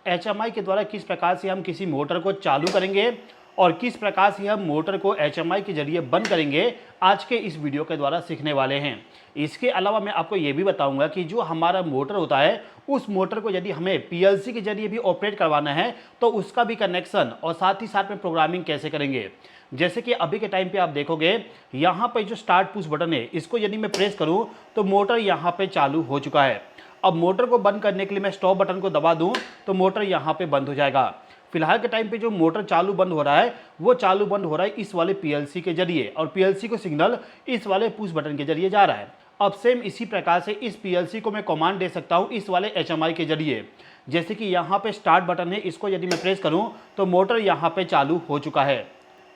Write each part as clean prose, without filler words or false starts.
HMI के द्वारा किस प्रकार से हम किसी मोटर को चालू करेंगे और किस प्रकार से हम मोटर को एचएमआई के जरिए बंद करेंगे, आज के इस वीडियो के द्वारा सीखने वाले हैं। इसके अलावा मैं आपको ये भी बताऊंगा कि जो हमारा मोटर होता है, उस मोटर को यदि हमें पीएलसी के जरिए भी ऑपरेट करवाना है तो उसका भी कनेक्शन और साथ ही साथ में प्रोग्रामिंग कैसे करेंगे। जैसे कि अभी के टाइम पे आप देखोगे, यहाँ पे जो स्टार्ट पुश बटन है, इसको यदि मैं प्रेस करूँ तो मोटर यहाँ पे चालू हो चुका है। अब मोटर को बंद करने के लिए मैं स्टॉप बटन को दबा दूं तो मोटर यहाँ पे बंद हो जाएगा। फिलहाल के टाइम पे जो मोटर चालू बंद हो रहा है, वो चालू बंद हो रहा है इस वाले पीएलसी के जरिए, और पीएलसी को सिग्नल इस वाले पुश बटन के जरिए जा रहा है। अब सेम इसी प्रकार से इस पीएलसी को मैं कमांड दे सकता हूँ इस वाले एचएमआई के जरिए। जैसे कि यहाँ पे स्टार्ट बटन है, इसको यदि मैं प्रेस करूँ तो मोटर यहाँ पे चालू हो चुका है।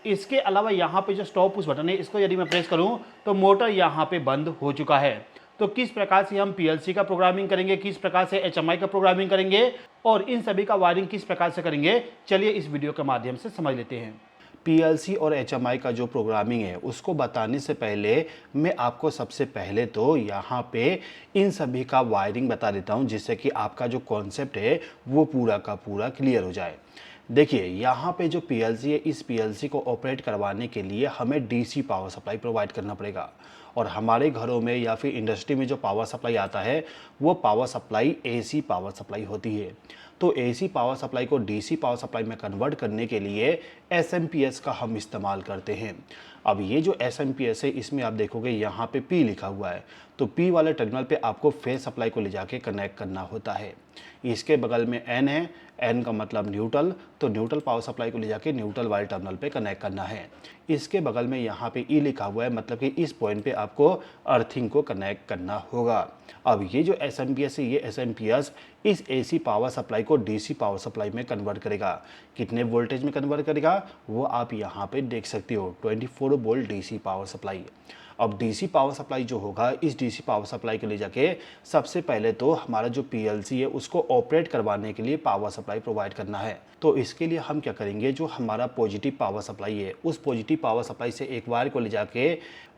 इसके अलावा यहाँ पे जो स्टॉप पुश बटन है, इसको यदि मैं प्रेस करूँ तो मोटर यहाँ पे बंद हो चुका है। तो किस प्रकार से हम पीएलसी का प्रोग्रामिंग करेंगे, किस प्रकार से एचएमआई का प्रोग्रामिंग करेंगे और इन सभी का वायरिंग किस प्रकार से करेंगे, चलिए इस वीडियो के माध्यम से समझ लेते हैं। पीएलसी और एचएमआई का जो प्रोग्रामिंग है उसको बताने से पहले मैं आपको सबसे पहले तो यहाँ पे इन सभी का वायरिंग बता देता हूँ, जिससे कि आपका जो कॉन्सेप्ट है वो पूरा का पूरा क्लियर हो जाए। देखिए, यहाँ पे जो पीएलसी है, इस पीएलसी को ऑपरेट करवाने के लिए हमें डीसी पावर सप्लाई प्रोवाइड करना पड़ेगा, और हमारे घरों में या फिर इंडस्ट्री में जो पावर सप्लाई आता है वो power supply AC power supply होती है। तो एसी पावर सप्लाई को डीसी पावर सप्लाई में कन्वर्ट करने के लिए एसएमपीएस का हम इस्तेमाल करते हैं। अब ये जो एसएमपीएस है, इसमें आप देखोगे यहाँ पे पी लिखा हुआ है, तो पी वाले टर्मिनल पे आपको फेज सप्लाई को ले जाके कनेक्ट करना होता है। इसके बगल में एन है, एन का मतलब न्यूट्रल, तो न्यूट्रल पावर सप्लाई को ले जाके न्यूट्रल वाले टर्मिनल पे कनेक्ट करना है। इसके बगल में यहाँ पे ई लिखा हुआ है, मतलब कि इस पॉइंट पे आपको अर्थिंग को कनेक्ट करना होगा। अब ये जो एसएमपीएस है, ये एसएमपीएस इस एसी पावर सप्लाई को डीसी पावर सप्लाई में कन्वर्ट करेगा। कितने वोल्टेज में कन्वर्ट करेगा वो आप यहाँ पे देख सकते हो, 24 वोल्ट डीसी पावर सप्लाई। अब डीसी पावर सप्लाई जो होगा, इस डीसी पावर सप्लाई को ले जाके सबसे पहले तो हमारा जो पीएलसी है उसको ऑपरेट करवाने के लिए पावर सप्लाई प्रोवाइड करना है। तो इसके लिए हम क्या करेंगे, जो हमारा पॉजिटिव पावर सप्लाई है, उस पॉजिटिव पावर सप्लाई से एक वायर को ले जाके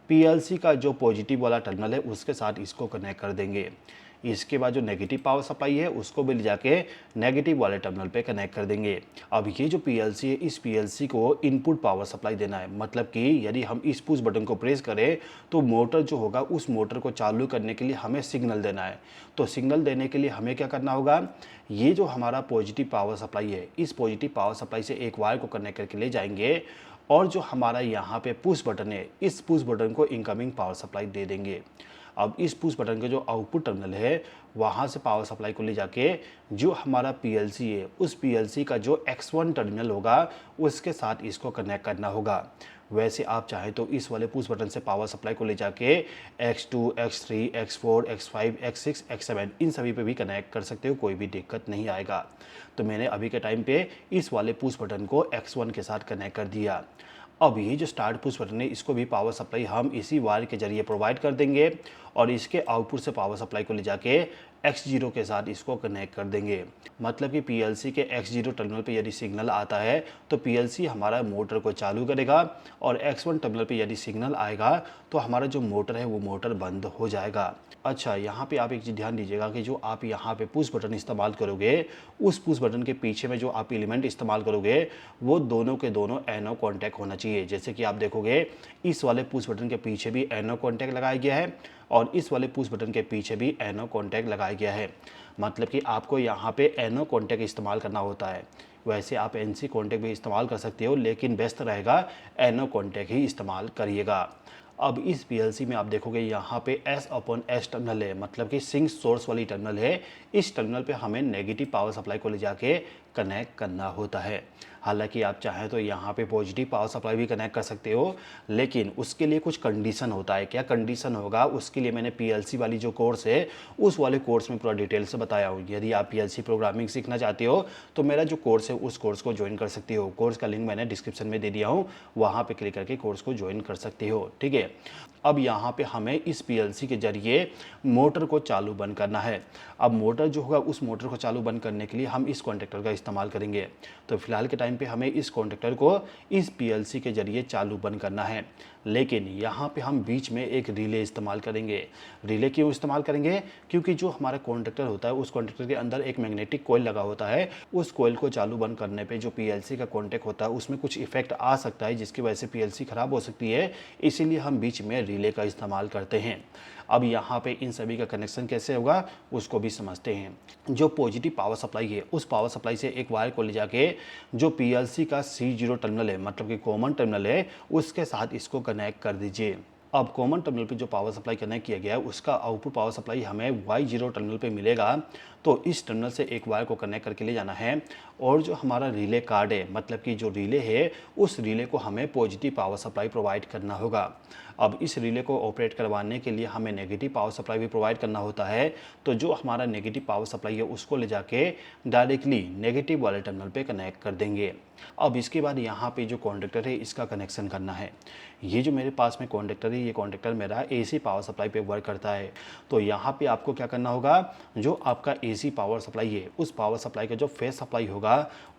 पीएलसी का जो पॉजिटिव वाला टर्मिनल है उसके साथ इसको कनेक्ट कर देंगे। इसके बाद जो नेगेटिव पावर सप्लाई है उसको भी ले जाके नेगेटिव वाले टर्मिनल पे कनेक्ट कर देंगे। अब ये जो पीएलसी है, इस पीएलसी को इनपुट पावर सप्लाई देना है, मतलब कि यदि हम इस पुश बटन को प्रेस करें तो मोटर जो होगा, उस मोटर को चालू करने के लिए हमें सिग्नल देना है। तो सिग्नल देने के लिए हमें क्या करना होगा, ये जो हमारा पॉजिटिव पावर सप्लाई है, इस पॉजिटिव पावर सप्लाई से एक वायर को कनेक्ट करके ले जाएंगे, और जो हमारा यहाँ पे पुश बटन है, इस पुश बटन को इनकमिंग पावर सप्लाई दे देंगे। अब इस पुश बटन के जो आउटपुट टर्मिनल है, वहाँ से पावर सप्लाई को ले जाके जो हमारा पीएलसी है, उस पीएलसी का जो X1 टर्मिनल होगा उसके साथ इसको कनेक्ट करना होगा। वैसे आप चाहें तो इस वाले पुश बटन से पावर सप्लाई को ले जाके X2, X3, X4, X5, X6, X7 इन सभी पे भी कनेक्ट कर सकते हो, कोई भी दिक्कत नहीं आएगा। तो मैंने अभी के टाइम पे इस वाले पुश बटन को X1 के साथ कनेक्ट कर दिया। अब ये जो स्टार्ट पुश बटन है, इसको भी पावर सप्लाई हम इसी वायर के जरिए प्रोवाइड कर देंगे, और इसके आउटपुट से पावर सप्लाई को ले जाके X0 के साथ इसको कनेक्ट कर देंगे। मतलब कि पीएलसी के X0 टर्मिनल पे यदि सिग्नल आता है तो पीएलसी हमारा मोटर को चालू करेगा, और X1 टर्मिनल पे यदि सिग्नल आएगा तो हमारा जो मोटर है वो मोटर बंद हो जाएगा। अच्छा, यहाँ पे आप एक चीज़ ध्यान दीजिएगा कि जो आप यहाँ पे पुश बटन इस्तेमाल करोगे, उस पुश बटन के पीछे में जो आप एलिमेंट इस्तेमाल करोगे वो दोनों के दोनों एनो कॉन्टैक्ट होना चाहिए। जैसे कि आप देखोगे, इस वाले पुश बटन के पीछे भी एनो कॉन्टैक्ट लगाया गया है, और इस वाले पुश बटन के पीछे भी एनो कॉन्टैक्ट लगाया गया है। मतलब कि आपको यहाँ पे एनो कॉन्टैक्ट इस्तेमाल करना होता है। वैसे आप एनसी कॉन्टैक्ट भी इस्तेमाल कर सकते हो, लेकिन बेस्ट रहेगा एनो कॉन्टैक्ट ही इस्तेमाल करिएगा। अब इस पीएलसी में आप देखोगे यहाँ पे S/S टर्मिनल है, मतलब कि सिंक सोर्स वाली टर्मिनल है। इस टर्मिनल पे हमें नेगेटिव पावर सप्लाई को ले जाके कनेक्ट करना होता है। हालांकि आप चाहें तो यहाँ पे पॉजिटिव पावर सप्लाई भी कनेक्ट कर सकते हो, लेकिन उसके लिए कुछ कंडीशन होता है। क्या कंडीशन होगा, उसके लिए मैंने पीएलसी वाली जो कोर्स है उस वाले कोर्स में पूरा डिटेल से बताया हूँ। यदि आप पीएलसी प्रोग्रामिंग सीखना चाहते हो तो मेरा जो कोर्स है उस कोर्स को ज्वाइन कर सकते हो। कोर्स का लिंक मैंने डिस्क्रिप्शन में दे दिया हूँ, वहाँ पर क्लिक करके कोर्स को ज्वाइन कर सकते हो। ठीक है, अब यहाँ पे हमें इस पीएलसी के जरिए मोटर को चालू बंद करना है। अब मोटर जो होगा, उस मोटर को चालू बंद करने के लिए हम इस कॉन्टेक्टर का इस्तेमाल करेंगे। तो फिलहाल के टाइम पे हमें इस कॉन्टेक्टर को इस पीएलसी के जरिए चालू बंद करना है। लेकिन यहाँ पे हम बीच में एक रिले इस्तेमाल करेंगे। रिले क्यों इस्तेमाल करेंगे? क्योंकि जो हमारा कॉन्डक्टर होता है उस कॉन्डक्टर के अंदर एक मैग्नेटिक कॉइल लगा होता है। उस कॉइल को चालू बंद करने पे जो पीएलसी का कॉन्टैक्ट होता है उसमें कुछ इफेक्ट आ सकता है, जिसकी वजह से पीएलसी ख़राब हो सकती है। इसीलिए हम बीच में रिले का इस्तेमाल करते हैं। अब यहाँ पे इन सभी का कनेक्शन कैसे होगा उसको भी समझते हैं। जो पॉजिटिव पावर सप्लाई है उस पावर सप्लाई से एक वायर को ले जाके जो पीएलसी का C0 टर्मिनल है, मतलब कि कॉमन टर्मिनल है, उसके साथ इसको कनेक्ट कर दीजिए। अब कॉमन टर्मिनल पे जो पावर सप्लाई कनेक्ट किया गया है उसका आउटपुट पावर सप्लाई हमें Y0 टर्मिनल पे मिलेगा। तो इस टर्मिनल से एक वायर को कनेक्ट करके ले जाना है और जो हमारा रिले कार्ड है, मतलब कि जो रिले है, उस रिले को हमें पॉजिटिव पावर सप्लाई प्रोवाइड करना होगा। अब इस रिले को ऑपरेट करवाने के लिए हमें नेगेटिव पावर सप्लाई भी प्रोवाइड करना होता है। तो जो हमारा नेगेटिव पावर सप्लाई है उसको ले जाके डायरेक्टली नेगेटिव वाले टर्मिनल पे कनेक्ट कर देंगे। अब इसके बाद यहाँ पे जो कॉन्डक्टर है इसका कनेक्शन करना है। ये जो मेरे पास में कॉन्डक्टर है, ये कॉन्डक्टर मेरा AC पावर सप्लाई पे वर्क करता है। तो यहाँ पे आपको क्या करना होगा, जो आपका AC पावर सप्लाई है उस पावर सप्लाई का जो फेज सप्लाई होगा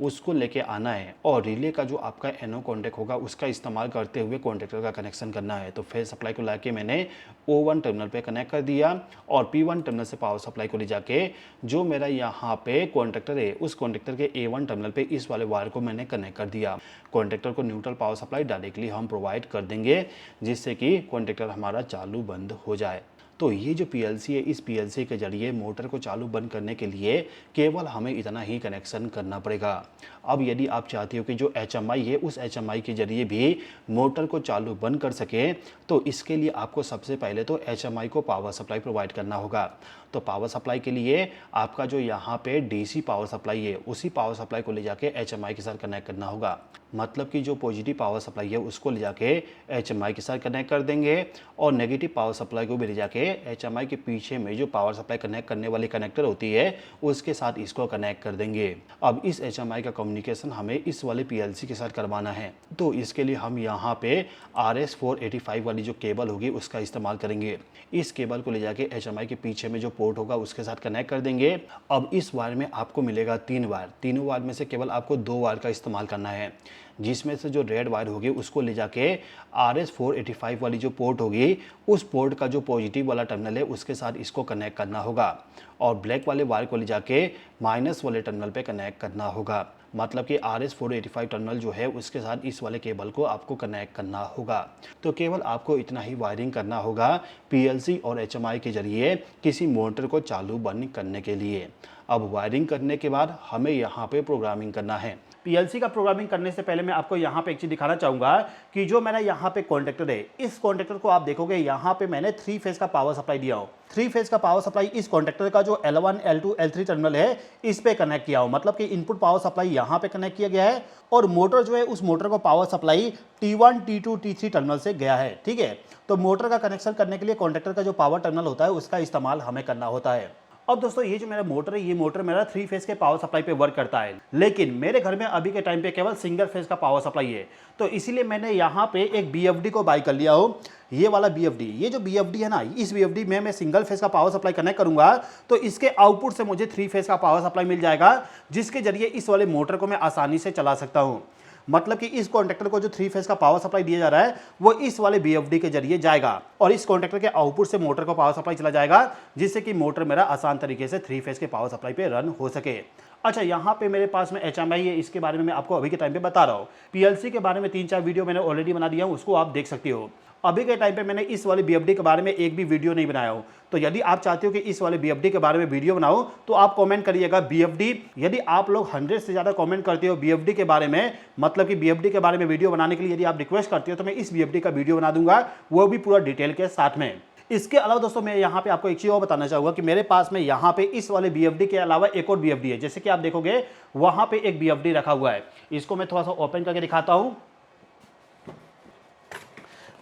उसको लेके आना है और रिले का जो आपका NO कॉन्टैक्ट होगा उसका इस्तेमाल करते हुए कॉन्डक्टर का कनेक्शन करना है। तो फेज सप्लाई को लाके मैंने O1 टर्मिनल पे कनेक्ट कर दिया और P1 टर्मिनल से पावर सप्लाई को ले जाके जो मेरा यहाँ पे कॉन्डक्टर है उस कॉन्डक्टर के A1 टर्मिनल पे इस वाले वायर को मैंने कनेक्ट कर दिया। कॉन्डक्टर को न्यूट्रल पावर सप्लाई डायरेक्टली हम प्रोवाइड कर देंगे, जिससे कि कॉन्डक्टर हमारा चालू बंद हो जाए। तो ये जो पीएलसी है, इस पीएलसी के जरिए मोटर को चालू बंद करने के लिए केवल हमें इतना ही कनेक्शन करना पड़ेगा। अब यदि आप चाहते हो कि जो HMI है उस HMI के जरिए भी मोटर को चालू बंद कर सके, तो इसके लिए आपको सबसे पहले तो HMI को पावर सप्लाई प्रोवाइड करना होगा। तो पावर सप्लाई के लिए आपका जो यहाँ पे DC पावर सप्लाई है उसी पावर सप्लाई को ले जाके HMI के साथ कनेक्ट करना होगा। मतलब कि जो पॉजिटिव पावर सप्लाई है उसको ले जाके HMI के साथ कनेक्ट कर देंगे और नेगेटिव पावर सप्लाई को भी ले जाके HMI के पीछे में जो पावर सप्लाई कनेक्ट करने वाली कनेक्टर होती है उसके साथ इसको कनेक्ट कर देंगे। अब इस HMI का कम्युनिकेशन हमें इस वाले PLC के साथ करवाना है। तो इसके लिए हम यहाँ पे RS485 वाली जो केबल होगी उसका इस्तेमाल करेंगे। इस केबल को ले जाके HMI के पीछे में जो पोर्ट होगा उसके साथ कनेक्ट कर देंगे। अब इस वायर में आपको मिलेगा 3 वायर। तीनों वायर में से केवल आपको 2 वायर का इस्तेमाल करना है, जिसमें से जो रेड वायर होगी उसको ले जाके RS485 वाली जो पोर्ट होगी उस पोर्ट का जो पॉजिटिव वाला टर्मिनल है उसके साथ इसको कनेक्ट करना होगा और ब्लैक वाले वायर को ले जाके माइनस वाले टर्मिनल पे कनेक्ट करना होगा। मतलब कि RS485 टर्मिनल जो है उसके साथ इस वाले केबल को आपको कनेक्ट करना होगा। तो केवल आपको इतना ही वायरिंग करना होगा PLC और HMI के जरिए किसी मोटर को चालू बंद करने के लिए। अब वायरिंग करने के बाद हमें यहाँ पे प्रोग्रामिंग करना है। पीएलसी का प्रोग्रामिंग करने से पहले मैं आपको यहाँ पे एक चीज दिखाना चाहूंगा कि जो मेरा यहाँ पे कॉन्टेक्टर है, इस कॉन्टेक्टर को आप देखोगे यहाँ पे मैंने 3 फेज का पावर सप्लाई दिया हूँ। 3 फेज का पावर सप्लाई इस कॉन्टेक्टर का जो L1, L2, L3 टर्मिनल है इस पे कनेक्ट किया हूँ। मतलब कि इनपुट पावर सप्लाई यहाँ पे कनेक्ट किया गया है और मोटर जो है उस मोटर को power supply T1, T2, T3 terminal से गया है। ठीक है, तो मोटर का कनेक्शन करने के लिए कॉन्टेक्टर का जो पावर टर्मिनल होता है उसका इस्तेमाल हमें करना होता है। अब दोस्तों ये जो मेरा मोटर है, ये मोटर मेरा 3 फेज के पावर सप्लाई पे वर्क करता है, लेकिन मेरे घर में अभी के टाइम पे केवल सिंगल फेज का पावर सप्लाई है। तो इसीलिए मैंने यहाँ पे एक BFD को बाय कर लिया हो, ये वाला BFD। ये जो BFD है ना, इस BFD में मैं सिंगल फेज का पावर सप्लाई कनेक्ट करूंगा तो इसके आउटपुट से मुझे 3 फेज का पावर सप्लाई मिल जाएगा, जिसके जरिए इस वाले मोटर को मैं आसानी से चला सकता हूँ। मतलब कि इस कॉन्टेक्टर को जो 3 फेज का पावर सप्लाई दिया जा रहा है वो इस वाले BFD के जरिए जाएगा और इस कॉन्टेक्टर के आउटपुट से मोटर को पावर सप्लाई चला जाएगा, जिससे कि मोटर मेरा आसान तरीके से 3 फेज के पावर सप्लाई पे रन हो सके। अच्छा, यहाँ पे मेरे पास में HMI है, इसके बारे में मैं आपको अभी के टाइम पे बता रहा हूँ। PLC के बारे में 3-4 वीडियो मैंने ऑलरेडी बना दिया हूँ, उसको आप देख सकते हो। अभी के टाइम पे मैंने इस वाले BFD के बारे में एक भी वीडियो नहीं बनाया हूँ। तो यदि आप चाहते हो कि इस वाले BFD के बारे में वीडियो बनाओ तो आप कमेंट करिएगा BFD। यदि आप लोग 100 से ज़्यादा कमेंट करते हो BFD के बारे में, मतलब कि BFD के बारे में वीडियो बनाने के लिए यदि आप रिक्वेस्ट करते हो तो मैं इस BFD का वीडियो बना दूंगा, वो भी पूरा डिटेल के साथ में। इसके अलावा दोस्तों मैं यहाँ पे आपको एक चीज़ और बताना चाहूँगा कि मेरे पास में यहाँ पे इस वाले BFD के अलावा एक और BFD है। जैसे कि आप देखोगे वहाँ पे एक BFD रखा हुआ है, इसको मैं थोड़ा सा ओपन करके दिखाता हूँ।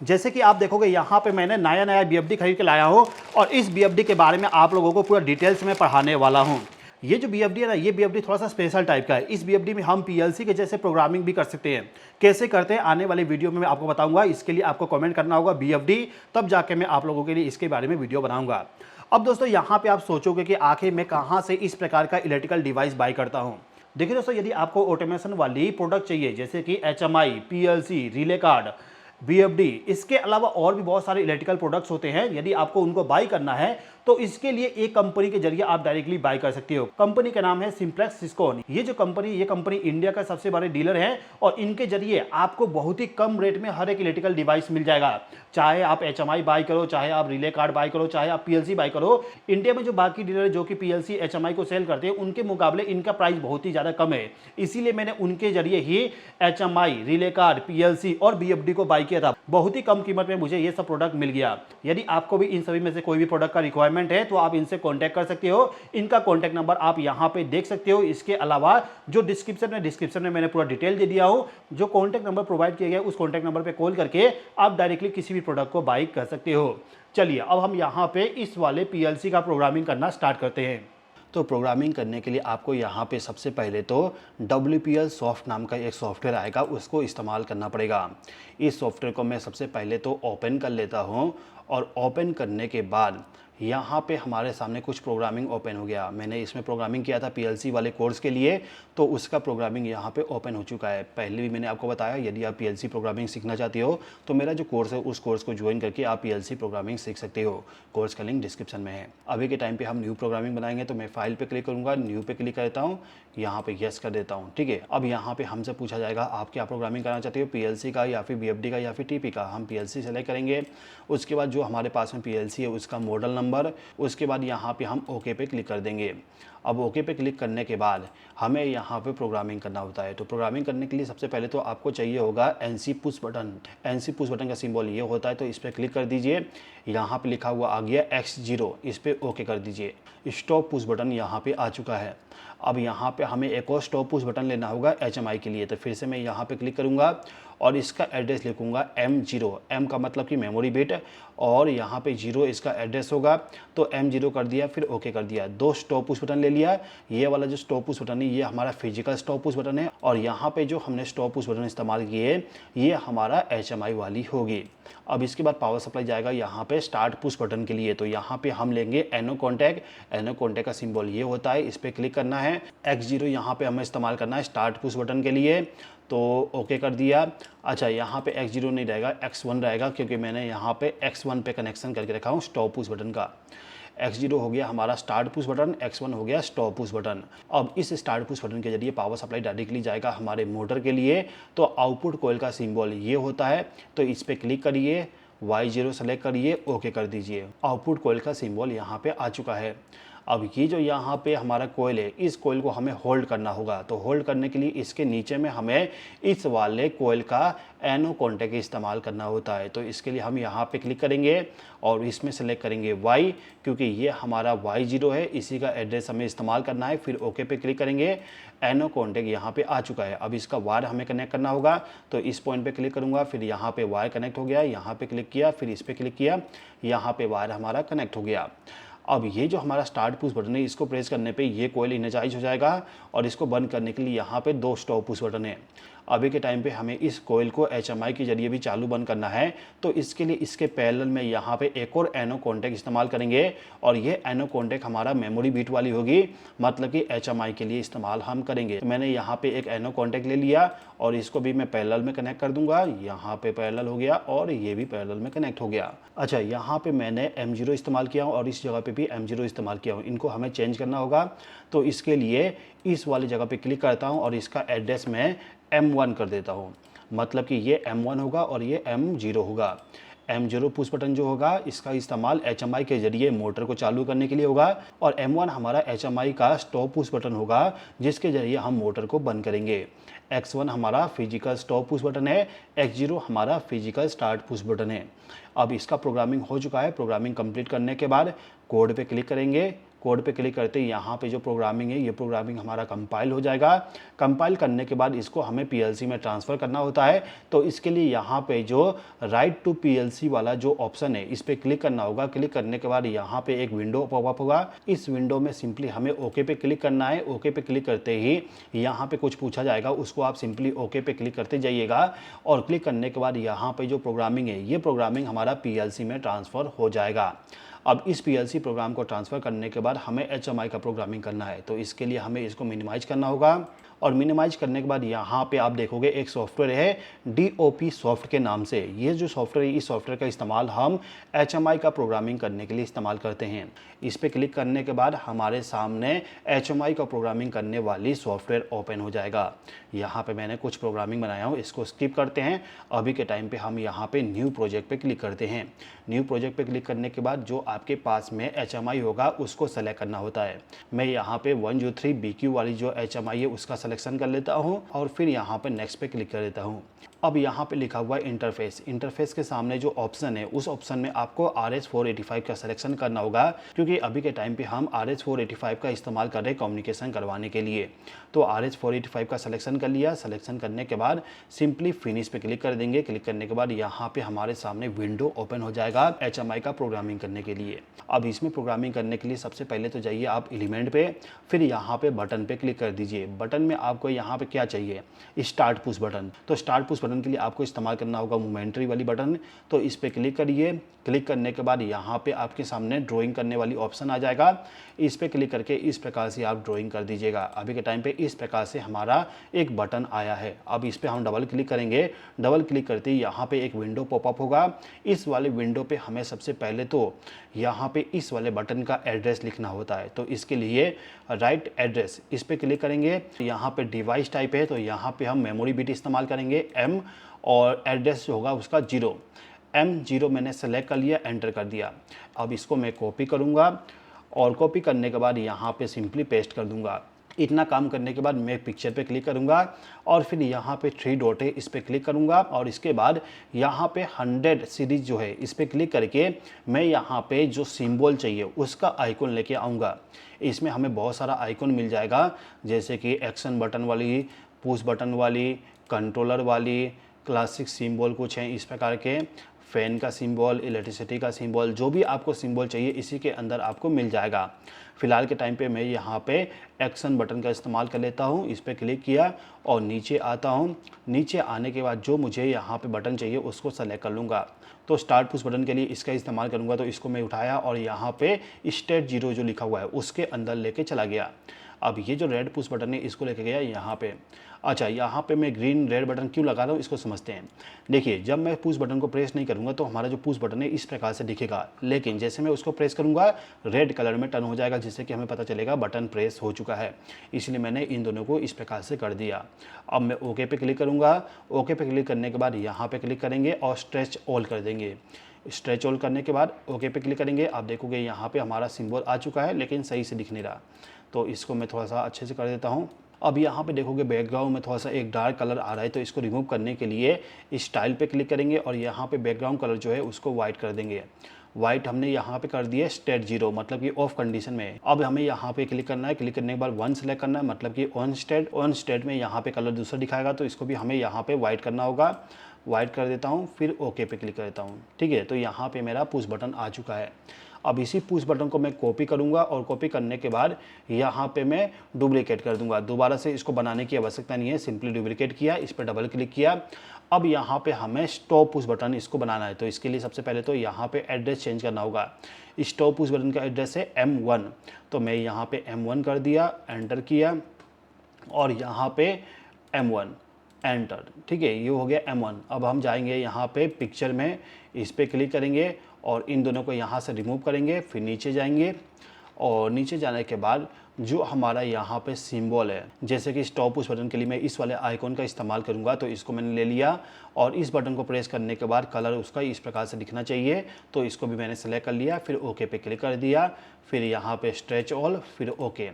जैसे कि आप देखोगे यहाँ पे मैंने नया BFD खरीद के लाया हूँ और इस BFD के बारे में आप लोगों को पूरा डिटेल्स में पढ़ाने वाला हूँ। ये जो BFD है ना, ये BFD थोड़ा सा स्पेशल टाइप का है। इस BFD में हम PLC के जैसे प्रोग्रामिंग भी कर सकते हैं। कैसे करते हैं आने वाले वीडियो में मैं आपको बताऊंगा। इसके लिए आपको कमेंट करना होगा BFD, तब जाके मैं आप लोगों के लिए इसके बारे में वीडियो बनाऊंगा। अब दोस्तों यहाँ पे आप सोचोगे कि आखिर मैं कहाँ से इस प्रकार का इलेक्ट्रिकल डिवाइस बाय करता हूँ। देखिए दोस्तों, यदि आपको ऑटोमेशन वाली प्रोडक्ट चाहिए जैसे कि HMI, PLC, relay card, BFD, इसके अलावा और भी बहुत सारे इलेक्ट्रिकल प्रोडक्ट्स होते हैं। यदि आपको उनको बाई करना है तो इसके लिए एक कंपनी के जरिए आप डायरेक्टली बाई कर सकते हो। कंपनी का नाम है सिंप्लेक्स सिस्कोन। ये कंपनी इंडिया का सबसे बड़े डीलर है और इनके जरिए आपको बहुत ही कम रेट में हर एक इलेक्ट्रिकल डिवाइस मिल जाएगा। चाहे आप HMI बाई करो, चाहे आप रिले कार्ड बाई करो, चाहे आप PLC बाई करो, इंडिया में जो बाकी डीलर जो कि PLC HMI को सेल करते हैं उनके मुकाबले इनका प्राइस बहुत ही ज़्यादा कम है। इसीलिए मैंने उनके जरिए ही HMI, रिले कार्ड, PLC और BFD को बाई किया था। बहुत ही कम कीमत में मुझे ये सब प्रोडक्ट मिल गया। यदि आपको भी इन सभी में से कोई भी प्रोडक्ट का रिक्वायरमेंट है तो आप इनसे कांटेक्ट कर सकते हो। इनका कांटेक्ट नंबर आप यहां पे देख सकते हो। इसके अलावा जो डिस्क्रिप्शन में मैंने पूरा डिटेल दे दिया हूं। जो कांटेक्ट नंबर प्रोवाइड किया गया उस कांटेक्ट नंबर पे कॉल करके आप डायरेक्टली किसी भी प्रोडक्ट को बाई कर सकते हो। चलिए अब हम यहां पे इस वाले PLC का प्रोग्रामिंग करना स्टार्ट करते हैं। तो प्रोग्रामिंग करने के लिए आपको यहाँ पे सबसे पहले तो WPL सॉफ्ट नाम का एक सॉफ्टवेयर आएगा, उसको इस्तेमाल करना पड़ेगा। इस सॉफ्टवेयर को मैं सबसे पहले तो ओपन कर लेता हूँ और ओपन करने के बाद यहाँ पे हमारे सामने कुछ प्रोग्रामिंग ओपन हो गया। मैंने इसमें प्रोग्रामिंग किया था PLC वाले कोर्स के लिए, तो उसका प्रोग्रामिंग यहाँ पे ओपन हो चुका है। पहले भी मैंने आपको बताया यदि आप PLC प्रोग्रामिंग सीखना चाहते हो तो मेरा जो कोर्स है उस कोर्स को ज्वाइन करके आप PLC प्रोग्रामिंग सीख सकते हो। कोर्स का लिंक डिस्क्रिप्शन में है। अभी के टाइम पे हम न्यू प्रोग्रामिंग बनाएंगे तो मैं फाइल पे क्लिक करूँगा, न्यू पे क्लिक करता हूँ, यहाँ पे यस कर देता हूँ। ठीक है, अब यहाँ पे हमसे पूछा जाएगा आप क्या प्रोग्रामिंग करना चाहते हो, PLC का या फिर BFD का या फिर TP का। हम PLC सेलेक्ट करेंगे। उसके बाद जो हमारे पास में PLC है उसका मॉडल नंबर, उसके बाद यहाँ पे हम ओके पे क्लिक कर देंगे। अब ओके पे क्लिक करने के बाद हमें यहाँ पे प्रोग्रामिंग करना होता है। तो प्रोग्रामिंग करने के लिए सबसे पहले तो आपको चाहिए होगा NC push button. NC push button का सिंबल ये होता है, तो इस पर क्लिक कर दीजिए। यहाँ पे लिखा हुआ आ गया X0, इस पर ओके कर दीजिए। स्टॉप पुश बटन यहाँ पे आ चुका है। अब यहाँ पे हमें एक और स्टॉप पुश बटन लेना होगा HMI के लिए, तो फिर से मैं यहाँ पे क्लिक करूँगा और इसका एड्रेस लिखूँगा M0। M का मतलब कि मेमोरी बिट और यहाँ पे 0 इसका एड्रेस होगा, तो M0 कर दिया, फिर ओके कर दिया। दो स्टॉप पुश बटन ले लिया। ये वाला जो स्टॉप पुश बटन है ये हमारा फिजिकल स्टॉप पुश बटन है और यहाँ पे जो हमने स्टॉप पुश बटन इस्तेमाल किए ये हमारा HMI वाली होगी। अब इसके बाद पावर सप्लाई जाएगा यहाँ पे स्टार्ट पुश बटन के लिए, तो यहाँ पे हम लेंगे एनो कॉन्टैक्ट का सिंबल ये होता है, इस पर क्लिक करना है। X0 यहाँ पे हमें इस्तेमाल करना है स्टार्ट पुश बटन के लिए, तो ओके कर दिया। अच्छा, यहाँ पे X0 नहीं रहेगा, X1 रहेगा, क्योंकि मैंने यहाँ पे X1 पे कनेक्शन करके रखा हूँ स्टॉप पुश बटन का। X0 हो गया हमारा स्टार्ट पुश बटन, X1 हो गया स्टॉप पुश बटन। अब इस स्टार्ट पुश बटन के जरिए पावर सप्लाई डायरेक्टली जाएगा हमारे मोटर के लिए। तो आउटपुट कॉइल का सिंबल ये होता है, तो इस पर क्लिक करिए, Y0 सेलेक्ट करिए, ओके कर दीजिए। आउटपुट कॉइल का सिंबल यहाँ पे आ चुका है। अब ये जो यहाँ पे हमारा कोयल है, इस कोयल को हमें होल्ड करना होगा। तो होल्ड करने के लिए इसके नीचे में हमें इस वाले कोयल का एनो कॉन्टैक्ट इस्तेमाल करना होता है। तो इसके लिए हम यहाँ पे क्लिक करेंगे और इसमें सेलेक्ट करेंगे Y, क्योंकि ये हमारा Y0 है, इसी का एड्रेस हमें इस्तेमाल करना है। फिर ओके पे क्लिक करेंगे, एनो कॉन्टैक्ट यहाँ पे आ चुका है। अब इसका वायर हमें कनेक्ट करना होगा, तो इस पॉइंट पे क्लिक करूँगा, फिर यहाँ पे वायर कनेक्ट हो गया, यहाँ पे क्लिक किया, फिर इस पर क्लिक किया, यहाँ पे वायर हमारा कनेक्ट हो गया। अब ये जो हमारा स्टार्ट पुश बटन है इसको प्रेस करने पे ये कोयल इनर्जाइज हो जाएगा और इसको बंद करने के लिए यहाँ पे दो स्टॉप पुश बटन है। अभी के टाइम पे हमें इस कोयल को HMI के जरिए भी चालू बंद करना है, तो इसके लिए इसके पैरेलल में यहाँ पे एक और एनो कॉन्टैक्ट इस्तेमाल करेंगे और ये एनो कॉन्टैक्ट हमारा मेमोरी बीट वाली होगी, मतलब कि HMI के लिए इस्तेमाल हम करेंगे। तो मैंने यहाँ पे एक एनो कॉन्टैक्ट ले लिया और इसको भी मैं पैरेलल में कनेक्ट कर दूंगा। यहाँ पे पैरेलल हो गया और ये भी पैरेलल में कनेक्ट हो गया। अच्छा, यहाँ पे मैंने M0 इस्तेमाल किया और इस जगह पे भी M0 इस्तेमाल किया हूँ, इनको हमें चेंज करना होगा। तो इसके लिए इस वाली जगह पे क्लिक करता हूँ और इसका एड्रेस मैं M1 कर देता हूँ, मतलब कि ये M1 होगा और ये M0 होगा। M0 पुश बटन जो होगा इसका इस्तेमाल HMI के जरिए मोटर को चालू करने के लिए होगा और M1 हमारा HMI का स्टॉप पुश बटन होगा जिसके जरिए हम मोटर को बंद करेंगे। X1 हमारा फिजिकल स्टॉप पुश बटन है, X0 हमारा फिजिकल स्टार्ट पुश बटन है। अब इसका प्रोग्रामिंग हो चुका है। प्रोग्रामिंग कंप्लीट करने के बाद कोड पे क्लिक करेंगे। कोड पे क्लिक करते ही यहाँ पे जो प्रोग्रामिंग है ये प्रोग्रामिंग हमारा कंपाइल हो जाएगा। कंपाइल करने के बाद इसको हमें PLC में ट्रांसफ़र करना होता है, तो इसके लिए यहाँ पे जो राइट टू PLC वाला जो ऑप्शन है इस पर क्लिक करना होगा। क्लिक करने के बाद यहाँ पे एक विंडो पॉपअप होगा। इस विंडो में सिंपली हमें ओके पे क्लिक करना है। ओके पे क्लिक करते ही यहाँ पे कुछ पूछा जाएगा, उसको आप सिंपली ओके पे क्लिक करते जाइएगा और क्लिक करने के बाद यहाँ पे जो प्रोग्रामिंग है ये प्रोग्रामिंग हमारा PLC में ट्रांसफ़र हो जाएगा। अब इस PLC प्रोग्राम को ट्रांसफ़र करने के बाद हमें HMI का प्रोग्रामिंग करना है, तो इसके लिए हमें इसको मिनिमाइज करना होगा और मिनिमाइज करने के बाद यहाँ पे आप देखोगे एक सॉफ्टवेयर है DOP सॉफ्ट के नाम से। ये जो सॉफ्टवेयर है, इस सॉफ्टवेयर का इस्तेमाल हम HMI का प्रोग्रामिंग करने के लिए इस्तेमाल करते हैं। इस पर क्लिक करने के बाद हमारे सामने HMI का प्रोग्रामिंग करने वाली सॉफ्टवेयर ओपन हो जाएगा। यहाँ पे मैंने कुछ प्रोग्रामिंग बनाया हूँ, इसको स्किप करते हैं। अभी के टाइम पे हम यहाँ पे न्यू प्रोजेक्ट पे क्लिक करते हैं। न्यू प्रोजेक्ट पे क्लिक करने के बाद जो आपके पास में HMI होगा उसको सेलेक्ट करना होता है। मैं यहाँ पे 103 BQ वाली जो HMI है उसका सिलेक्शन कर लेता हूँ और फिर यहाँ पे नेक्स्ट पे क्लिक कर देता हूँ। अब यहाँ पे लिखा हुआ है इंटरफेस। इंटरफेस के सामने जो ऑप्शन है उस ऑप्शन में आपको RS485 का सिलेक्शन करना होगा, क्योंकि अभी के टाइम पे हम RS485 का इस्तेमाल कर रहे हैं कम्युनिकेशन करवाने के लिए। तो RS485 का सिलेक्शन कर लिया। सिलेक्शन करने के बाद सिंपली फिनिश पे क्लिक कर देंगे। क्लिक करने के बाद यहाँ पे हमारे सामने विंडो ओपन हो जाएगा HMI का प्रोग्रामिंग करने के लिए। अब इसमें प्रोग्रामिंग करने के लिए सबसे पहले तो जाइए आप एलिमेंट पे, फिर यहाँ पे बटन पे क्लिक कर दीजिए। बटन में आपको यहाँ पे क्या चाहिए, स्टार्ट पुश बटन। तो स्टार्ट पुश बटन के लिए आपको इस्तेमाल करना होगा मोमेंटरी वाली बटन। तो इस पर क्लिक करिए। क्लिक करने के बाद यहाँ पे आपके सामने ड्राइंग करने वाली ऑप्शन आ जाएगा। इस पर क्लिक करके इस प्रकार से आप ड्राइंग कर दीजिएगा। अभी के टाइम पे इस प्रकार से हमारा एक बटन आया है। अब इस पर हम डबल क्लिक करेंगे। डबल क्लिक करते ही यहाँ पे एक विंडो पॉपअप होगा। इस वाले विंडो पे हमें सबसे पहले तो यहाँ पे इस वाले बटन का एड्रेस लिखना होता है। तो इसके लिए राइट एड्रेस इस पर क्लिक करेंगे। यहाँ पे डिवाइस टाइप है तो यहाँ पे हम मेमोरी बिट इस्तेमाल करेंगे M, और एड्रेस होगा उसका 0 M0 मैंने सेलेक्ट कर लिया, एंटर कर दिया। अब इसको मैं कॉपी करूँगा और कॉपी करने के बाद यहाँ पे सिंपली पेस्ट कर दूँगा। इतना काम करने के बाद मैं पिक्चर पे क्लिक करूँगा और फिर यहाँ पे 3 डॉट है इस पर क्लिक करूँगा और इसके बाद यहाँ पे 100 सीरीज जो है इस पर क्लिक करके मैं यहाँ पे जो सिंबल चाहिए उसका आइकॉन लेके आऊँगा। इसमें हमें बहुत सारा आइकॉन मिल जाएगा, जैसे कि एक्शन बटन वाली, पुश बटन वाली, कंट्रोलर वाली, क्लासिक सिंबल कुछ हैं इस प्रकार के, फ़ैन का सिंबल, इलेक्ट्रिसिटी का सिंबल, जो भी आपको सिंबल चाहिए इसी के अंदर आपको मिल जाएगा। फ़िलहाल के टाइम पे मैं यहाँ पे एक्शन बटन का इस्तेमाल कर लेता हूँ। इस पर क्लिक किया और नीचे आता हूँ। नीचे आने के बाद जो मुझे यहाँ पे बटन चाहिए उसको सेलेक्ट कर लूँगा। तो स्टार्ट पुश बटन के लिए इसका इस्तेमाल करूँगा। तो इसको मैं उठाया और यहाँ पे स्टेट 0 जो लिखा हुआ है उसके अंदर लेके चला गया। अब ये जो रेड पुश बटन है इसको लेके गया यहाँ पे। अच्छा, यहाँ पे मैं ग्रीन रेड बटन क्यों लगा रहा हूँ इसको समझते हैं। देखिए, जब मैं पुश बटन को प्रेस नहीं करूँगा तो हमारा जो पुश बटन है इस प्रकार से दिखेगा, लेकिन जैसे मैं उसको प्रेस करूँगा रेड कलर में टर्न हो जाएगा, जिससे कि हमें पता चलेगा बटन प्रेस हो चुका है। इसलिए मैंने इन दोनों को इस प्रकार से कर दिया। अब मैं ओके पे क्लिक करूँगा। ओके पे क्लिक करने के बाद यहाँ पे क्लिक करेंगे और स्ट्रेच ऑल कर देंगे। स्ट्रेच ऑल करने के बाद ओके पे क्लिक करेंगे। आप देखोगे यहाँ पे हमारा सिंबल आ चुका है, लेकिन सही से दिख नहीं रहा। तो इसको मैं थोड़ा सा अच्छे से कर देता हूँ। अब यहाँ पे देखोगे बैकग्राउंड में थोड़ा सा एक डार्क कलर आ रहा है, तो इसको रिमूव करने के लिए स्टाइल पे क्लिक करेंगे और यहाँ पे बैकग्राउंड कलर जो है उसको वाइट कर देंगे। वाइट हमने यहाँ पे कर दिया स्टेट 0, मतलब कि ऑफ कंडीशन में है। अब हमें यहाँ पे क्लिक करना है। क्लिक करने के बाद 1 सेलेक्ट करना है, मतलब कि ऑन स्टेट में यहाँ पे कलर दूसरा दिखाएगा, तो इसको भी हमें यहाँ पे वाइट करना होगा। वाइट कर देता हूँ, फिर ओके पे क्लिक कर देता हूँ। ठीक है, तो यहाँ पे मेरा पुश बटन आ चुका है। अब इसी पुश बटन को मैं कॉपी करूंगा और कॉपी करने के बाद यहाँ पे मैं डुप्लीकेट कर दूंगा। दोबारा से इसको बनाने की आवश्यकता नहीं है, सिंपली डुप्लीकेट किया, इस पर डबल क्लिक किया। अब यहाँ पे हमें स्टॉप पुश बटन इसको बनाना है, तो इसके लिए सबसे पहले तो यहाँ पे एड्रेस चेंज करना होगा। स्टॉप पुश बटन का एड्रेस है M1, तो मैं यहाँ पे M1 कर दिया, एंटर किया और यहाँ पे M1 एंटर। ठीक है, ये हो गया M1। अब हम जाएंगे यहाँ पे पिक्चर में, इस पर क्लिक करेंगे और इन दोनों को यहाँ से रिमूव करेंगे। फिर नीचे जाएंगे और नीचे जाने के बाद जो हमारा यहाँ पे सिंबल है, जैसे कि स्टॉप पुश बटन के लिए मैं इस वाले आइकॉन का इस्तेमाल करूँगा, तो इसको मैंने ले लिया और इस बटन को प्रेस करने के बाद कलर उसका इस प्रकार से दिखना चाहिए, तो इसको भी मैंने सेलेक्ट कर लिया। फिर ओके पे क्लिक कर दिया, फिर यहाँ पे स्ट्रेच ऑल, फिर ओके।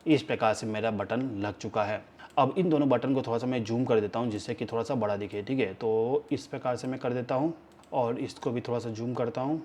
इस प्रकार से मेरा बटन लग चुका है। अब इन दोनों बटन को थोड़ा सा मैं जूम कर देता हूँ, जिससे कि थोड़ा सा बड़ा दिखे। ठीक है, तो इस प्रकार से मैं कर देता हूँ और इसको भी थोड़ा सा जूम करता हूँ।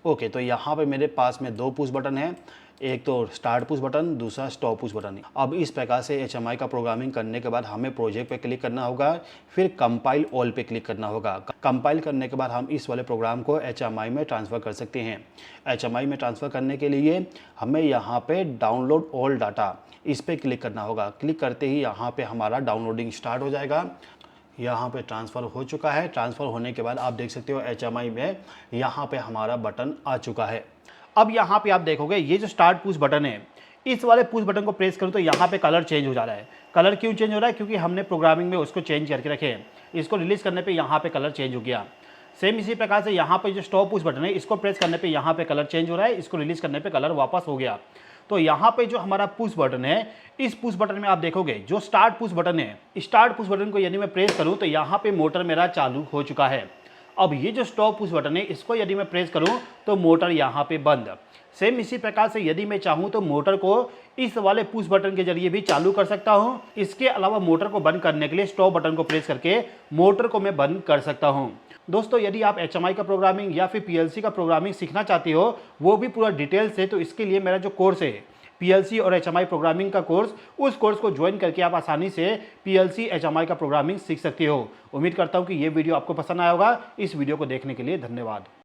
ओके, तो यहाँ पे मेरे पास में 2 पुश बटन है, एक तो स्टार्ट पुश बटन, दूसरा स्टॉप पुश बटन। अब इस प्रकार से HMI का प्रोग्रामिंग करने के बाद हमें प्रोजेक्ट पे क्लिक करना होगा, फिर कंपाइल ऑल पे क्लिक करना होगा। कंपाइल करने के बाद हम इस वाले प्रोग्राम को HMI में ट्रांसफ़र कर सकते हैं। HMI में ट्रांसफ़र करने के लिए हमें यहाँ पे डाउनलोड ऑल डाटा इस पर क्लिक करना होगा। क्लिक करते ही यहाँ पे हमारा डाउनलोडिंग स्टार्ट हो जाएगा। यहाँ पे ट्रांसफ़र हो चुका है। ट्रांसफ़र होने के बाद आप देख सकते हो HMI में यहाँ पे हमारा बटन आ चुका है। अब यहाँ पे आप देखोगे ये जो स्टार्ट पुश बटन है इस वाले पुश बटन को प्रेस करूँ तो यहाँ पे कलर चेंज हो जा रहा है। कलर क्यों चेंज हो रहा है? क्योंकि हमने प्रोग्रामिंग में उसको चेंज करके रखे हैं। इसको रिलीज़ करने पे यहाँ पे कलर चेंज हो गया। सेम इसी प्रकार से यहाँ पे जो स्टॉप पुश बटन है, इसको प्रेस करने पे यहाँ पे कलर चेंज हो रहा है, इसको रिलीज़ करने पे कलर वापस हो गया। तो यहाँ पे जो हमारा पुश बटन है, इस पुश बटन में आप देखोगे जो स्टार्ट पुश बटन है, स्टार्ट पुश बटन को यदि मैं प्रेस करूँ तो यहाँ पे मोटर मेरा चालू हो चुका है। अब ये जो स्टॉप पुश बटन है, इसको यदि मैं प्रेस करूँ तो मोटर यहाँ पे बंद। सेम इसी प्रकार से यदि मैं चाहूँ तो मोटर को इस वाले पुश बटन के जरिए भी चालू कर सकता हूँ। इसके अलावा मोटर को बंद करने के लिए स्टॉप बटन को प्रेस करके मोटर को मैं बंद कर सकता हूँ। दोस्तों, यदि आप HMI का प्रोग्रामिंग या फिर PLC का प्रोग्रामिंग सीखना चाहते हो, वो भी पूरा डिटेल से, तो इसके लिए मेरा जो कोर्स है PLC और HMI प्रोग्रामिंग का कोर्स, उस कोर्स को ज्वाइन करके आप आसानी से PLC HMI का प्रोग्रामिंग सीख सकते हो। उम्मीद करता हूँ कि ये वीडियो आपको पसंद आया होगा। इस वीडियो को देखने के लिए धन्यवाद।